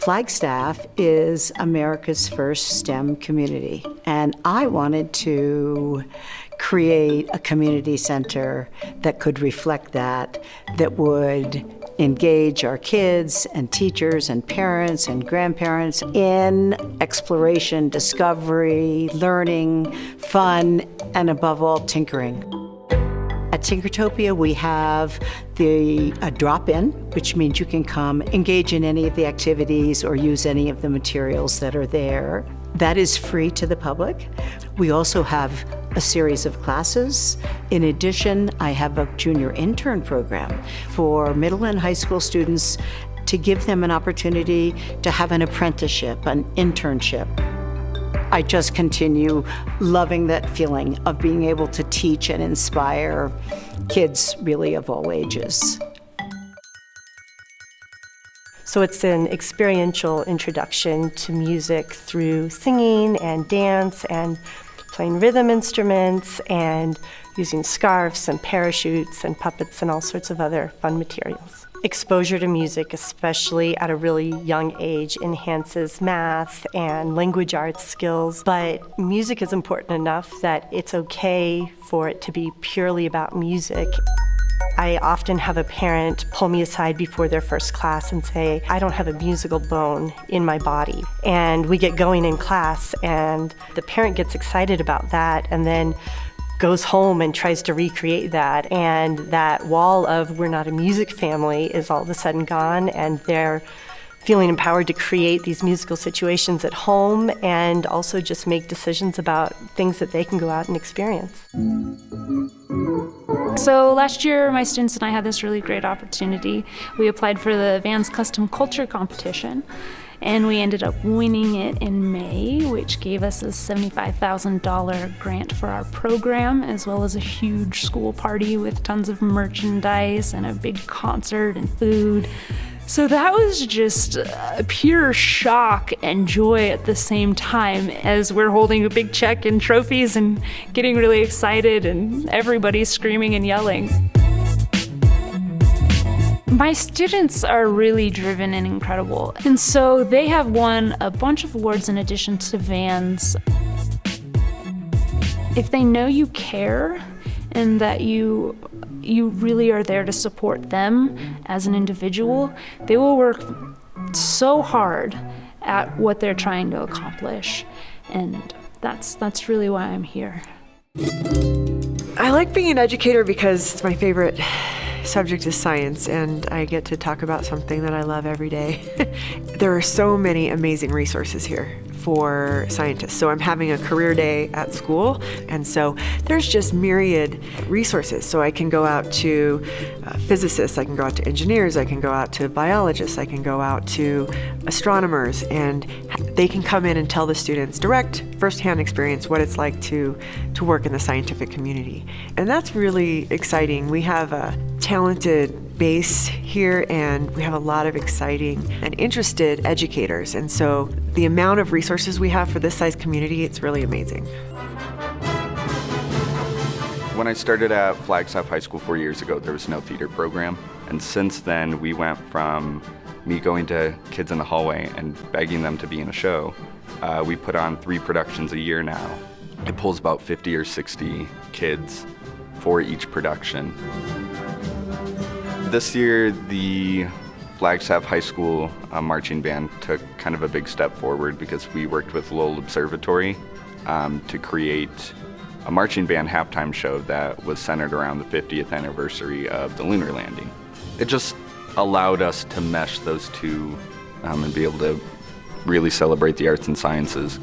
Flagstaff is America's first STEM community, and I wanted to create a community center that could reflect that would engage our kids and teachers and parents and grandparents in exploration, discovery, learning, fun, and above all, tinkering. At Tinkertopia, we have a drop-in, which means you can come engage in any of the activities or use any of the materials that are there. That is free to the public. We also have a series of classes. In addition, I have a junior intern program for middle and high school students to give them an opportunity to have an apprenticeship, an internship. I just continue loving that feeling of being able to teach and inspire kids really of all ages. So it's an experiential introduction to music through singing and dance and playing rhythm instruments and using scarves and parachutes and puppets and all sorts of other fun materials. Exposure to music, especially at a really young age, enhances math and language arts skills, but music is important enough that it's okay for it to be purely about music. I often have a parent pull me aside before their first class and say, I don't have a musical bone in my body. And we get going in class, and the parent gets excited about that and then goes home and tries to recreate that. And that wall of we're not a music family is all of a sudden gone, and they're feeling empowered to create these musical situations at home and also just make decisions about things that they can go out and experience. So last year, my students and I had this really great opportunity. We applied for the Vans Custom Culture Competition, and we ended up winning it in May, which gave us a $75,000 grant for our program, as well as a huge school party with tons of merchandise and a big concert and food. So that was just a pure shock and joy at the same time, as we're holding a big check and trophies and getting really excited and everybody's screaming and yelling. My students are really driven and incredible, and so they have won a bunch of awards in addition to Vans. If they know you care and that you really are there to support them as an individual, they will work so hard at what they're trying to accomplish, and that's really why I'm here. I like being an educator because my favorite subject is science, and I get to talk about something that I love every day. There are so many amazing resources here for scientists. So I'm having a career day at school, and so there's just myriad resources. So I can go out to physicists, I can go out to engineers, I can go out to biologists, I can go out to astronomers, and they can come in and tell the students direct, firsthand experience what it's like to work in the scientific community. And that's really exciting. We have a talented base here, and we have a lot of exciting and interested educators. And so the amount of resources we have for this size community, it's really amazing. When I started at Flagstaff High School 4 years ago, there was no theater program. And since then, we went from me going to kids in the hallway and begging them to be in a show. We put on 3 productions a year now. It pulls about 50 or 60 kids for each production. This year, the Flagstaff High School marching band took kind of a big step forward because we worked with Lowell Observatory to create a marching band halftime show that was centered around the 50th anniversary of the lunar landing. It just allowed us to mesh those two and be able to really celebrate the arts and sciences.